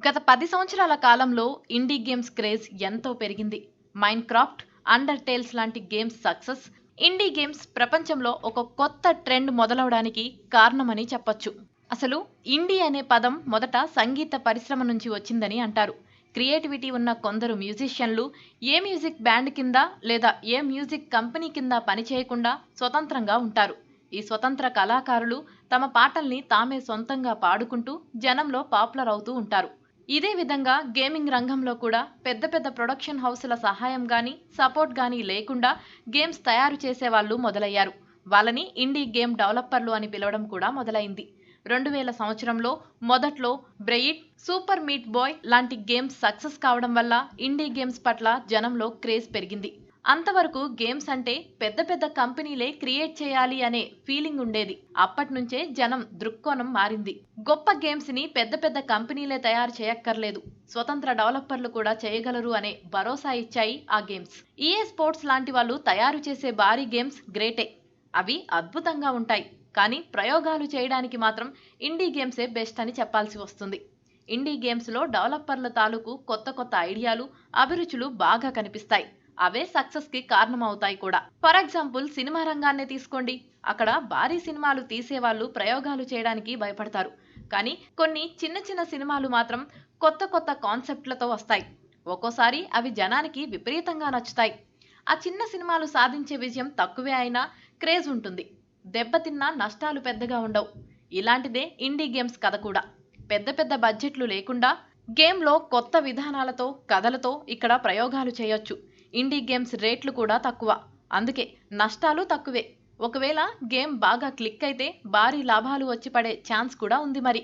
గత 10 సంవత్సరాల కాలంలో ఇండీ గేమ్స్ క్రేజ్ ఎంతో పెరిగింది. మైన్‌క్రాఫ్ట్, అండర్ టేల్స్ లాంటి గేమ్స్ సక్సెస్ ఇండీ గేమ్స్ ప్రపంచంలో ఒక కొత్త ట్రెండ్ మొదలవడానికి కారణమని చెప్పొచ్చు. అసలు ఇండీ అనే పదం మొదట సంగీత పరిశ్రమ నుంచి వచ్చిందని అంటారు. క్రియేటివిటీ ఉన్న కొందరు మ్యూజిషియన్లు ఏ మ్యూజిక్ బ్యాండ్ కింద లేదా ఏ మ్యూజిక్ కంపెనీ కింద పనిచేయకుండా స్వతంత్రంగా ఉంటారు. ఈ స్వతంత్ర కళాకారులు తమ పాటల్ని తామే సొంతంగా పాడుకుంటూ జనంలో పాపులర్ అవుతూ ఉంటారు. ఇదే విధంగా గేమింగ్ రంగంలో కూడా పెద్ద పెద్ద ప్రొడక్షన్ హౌసుల సహాయం గానీ సపోర్ట్ గానీ లేకుండా గేమ్స్ తయారు చేసే వాళ్ళు మొదలయ్యారు. వాళ్ళని ఇండీ గేమ్ డెవలపర్లు అని పిలవడం కూడా మొదలైంది. 2000 సంవత్సరంలో మొదట్లో బ్రెయిడ్, సూపర్ మీట్ బాయ్ లాంటి గేమ్స్ సక్సెస్ కావడం వల్ల ఇండీ గేమ్స్ పట్ల జనంలో క్రేజ్ పెరిగింది. అంతవరకు గేమ్స్ అంటే పెద్ద పెద్ద కంపెనీలే క్రియేట్ చేయాలి అనే ఫీలింగ్ ఉండేది. అప్పట్నుంచే జనం దృక్కోణం మారింది. గొప్ప గేమ్స్ ని పెద్ద పెద్ద కంపెనీలే తయారు చేయక్కర్లేదు, స్వతంత్ర డెవలపర్లు కూడా చేయగలరు అనే భరోసా ఇచ్చాయి ఆ గేమ్స్. ఈఏ స్పోర్ట్స్ లాంటి వాళ్ళు తయారు చేసే భారీ గేమ్స్ గ్రేటే. అవి అద్భుతంగా ఉంటాయి. కానీ ప్రయోగాలు చేయడానికి మాత్రం ఇండీ గేమ్సే బెస్ట్ అని చెప్పాల్సి వస్తుంది. ఇండీ గేమ్స్ లో డెవలపర్ల తాలూకు కొత్త కొత్త ఐడియాలు, అభిరుచులు బాగా కనిపిస్తాయి. అవే సక్సెస్ కి కారణమవుతాయి కూడా. ఫర్ ఎగ్జాంపుల్ సినిమా రంగాన్నే తీసుకోండి. అక్కడ భారీ సినిమాలు తీసేవాళ్ళు ప్రయోగాలు చేయడానికి భయపడతారు. కానీ కొన్ని చిన్న చిన్న సినిమాలు మాత్రం కొత్త కొత్త కాన్సెప్ట్లతో వస్తాయి. ఒక్కోసారి అవి జనానికి విపరీతంగా నచ్చుతాయి. ఆ చిన్న సినిమాలు సాధించే విజయం తక్కువే అయినా క్రేజ్ ఉంటుంది. దెబ్బతిన్నా నష్టాలు పెద్దగా ఉండవు. ఇలాంటిదే ఇండీ గేమ్స్ కథ కూడా. పెద్ద పెద్ద బడ్జెట్లు లేకుండా గేమ్లో కొత్త విధానాలతో, కథలతో ఇక్కడ ప్రయోగాలు చేయొచ్చు. ఇండీ గేమ్స్ రేట్లు కూడా తక్కువ. అందుకే నష్టాలు తక్కువే. ఒకవేళ గేమ్ బాగా క్లిక్ అయితే భారీ లాభాలు వచ్చి పడే ఛాన్స్ కూడా ఉంది మరి.